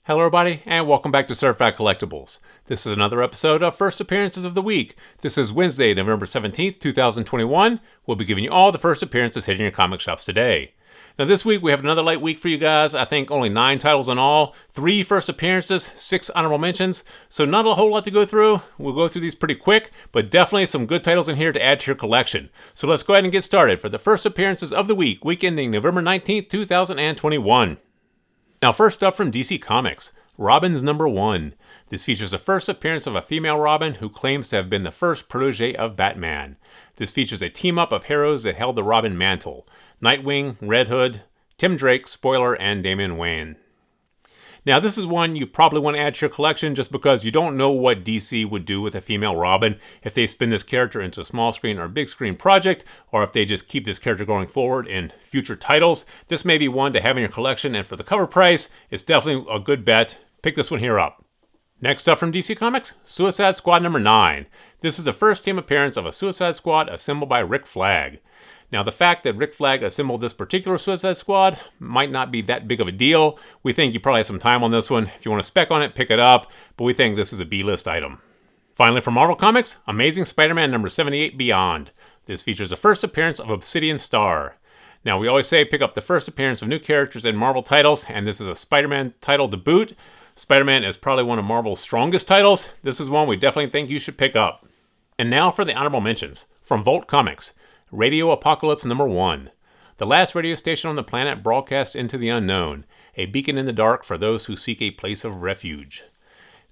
Hello everybody, and welcome back to Certified Collectibles. This is another episode of First Appearances of the Week. This is Wednesday, November 17th, 2021. We'll be giving you all the first appearances hitting your comic shops today. Now this week we have another light week for you guys. I think only 9 titles in all, 3 first appearances, 6 honorable mentions, so not a whole lot to go through. We'll go through these pretty quick, but definitely some good titles in here to add to your collection. So let's go ahead and get started for the first appearances of the week ending November 19th, 2021. Now first up from DC Comics, Robin's number 1. This features the first appearance of a female Robin who claims to have been the first protege of Batman. This features a team-up of heroes that held the Robin mantle: Nightwing, Red Hood, Tim Drake, Spoiler, and Damian Wayne. Now this is one you probably want to add to your collection just because you don't know what DC would do with a female Robin if they spin this character into a small screen or big screen project, or if they just keep this character going forward in future titles. This may be one to have in your collection, and for the cover price, it's definitely a good bet. Pick this one here up. Next up from DC Comics, Suicide Squad number 9. This is the first team appearance of a Suicide Squad assembled by Rick Flag. Now the fact that Rick Flag assembled this particular Suicide Squad might not be that big of a deal. We think you probably have some time on this one. If you want to spec on it, pick it up, but we think this is a B-list item. Finally from Marvel Comics, Amazing Spider-Man number 78 Beyond. This features the first appearance of Obsidian Star. Now we always say pick up the first appearance of new characters in Marvel titles, and this is a Spider-Man title to boot. Spider-Man is probably one of Marvel's strongest titles. This is one we definitely think you should pick up. And now for the honorable mentions. From Volt Comics, Radio Apocalypse number 1. The last radio station on the planet broadcasts into the unknown, a beacon in the dark for those who seek a place of refuge.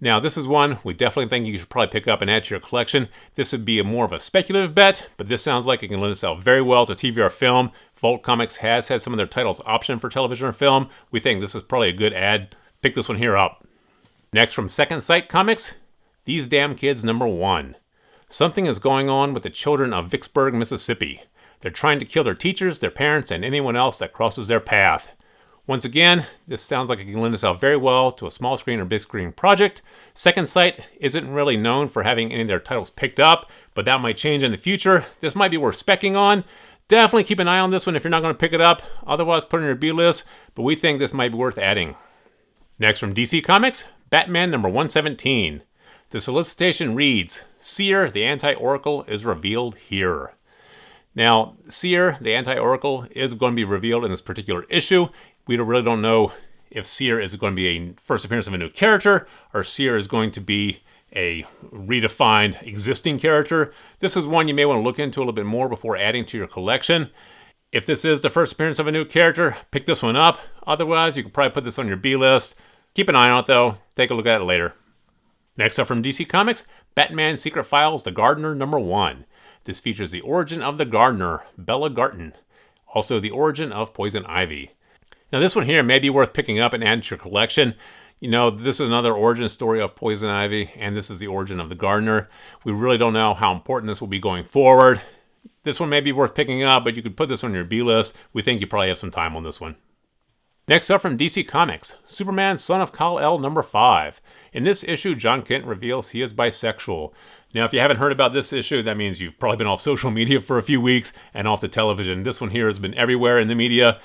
Now this is one we definitely think you should probably pick up and add to your collection. This would be more of a speculative bet, but this sounds like it can lend itself very well to TV or film. Volt Comics has had some of their titles optioned for television or film. We think this is probably a good ad. Pick this one here up. Next from Second Sight Comics, These Damn Kids number 1. Something is going on with the children of Vicksburg, Mississippi. They're trying to kill their teachers, their parents, and anyone else that crosses their path. Once again, this sounds like it can lend itself very well to a small screen or big screen project. Second Sight isn't really known for having any of their titles picked up, but that might change in the future. This might be worth specking on. Definitely keep an eye on this one if you're not going to pick it up. Otherwise, put it in your B list, but we think this might be worth adding. Next from DC Comics, Batman number 117. The solicitation reads, Seer, the Anti-Oracle, is revealed here. Now, Seer, the Anti-Oracle, is going to be revealed in this particular issue. We really don't know if Seer is going to be a first appearance of a new character, or Seer is going to be a redefined existing character. This is one you may want to look into a little bit more before adding to your collection. If this is the first appearance of a new character, pick this one up. Otherwise, you can probably put this on your B list. Keep an eye on it though. Take a look at it later. Next up from DC Comics, Batman Secret Files, The Gardener number 1. This features the origin of the Gardener, Bella Garten. Also the origin of Poison Ivy. Now this one here may be worth picking up and adding to your collection. You know, this is another origin story of Poison Ivy, and this is the origin of the Gardener. We really don't know how important this will be going forward. This one may be worth picking up, but you could put this on your B list. We think you probably have some time on this one. Next up from DC Comics, Superman Son of Kal-El number 5. In this issue, John Kent reveals he is bisexual. Now, if you haven't heard about this issue, that means you've probably been off social media for a few weeks and off the television. This one here has been everywhere in the media.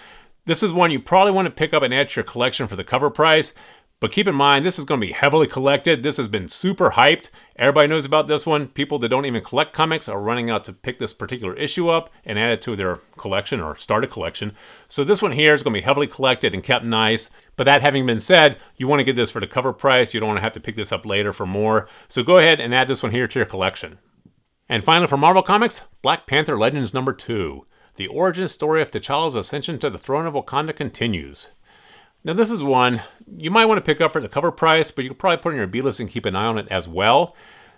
This is one you probably want to pick up and add to your collection for the cover price. But keep in mind, this is going to be heavily collected. This has been super hyped. Everybody knows about this one. People that don't even collect comics are running out to pick this particular issue up and add it to their collection or start a collection. So this one here is going to be heavily collected and kept nice. But that having been said, you want to get this for the cover price. You don't want to have to pick this up later for more. So go ahead and add this one here to your collection. And finally for Marvel Comics, Black Panther Legends number 2. The origin story of T'Challa's ascension to the throne of Wakanda continues. Now this is one you might want to pick up for the cover price, but you can probably put in your B-list and keep an eye on it as well.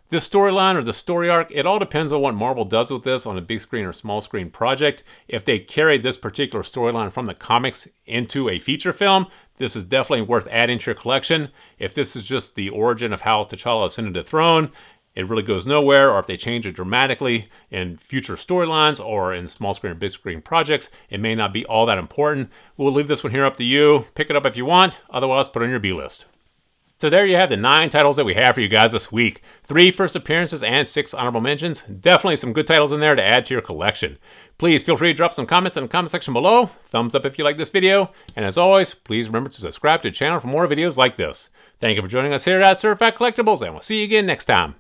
This storyline or the story arc, it all depends on what Marvel does with this on a big screen or small screen project. If they carry this particular storyline from the comics into a feature film, this is definitely worth adding to your collection. If this is just the origin of how T'Challa ascended the throne, it really goes nowhere, or if they change it dramatically in future storylines or in small screen or big screen projects, it may not be all that important. We'll leave this one here up to you. Pick it up if you want, otherwise put it on your B list. So there you have the 9 titles that we have for you guys this week. 3 first appearances and 6 honorable mentions. Definitely some good titles in there to add to your collection. Please feel free to drop some comments in the comment section below. Thumbs up if you like this video. And as always, please remember to subscribe to the channel for more videos like this. Thank you for joining us here at Certified Collectibles, and we'll see you again next time.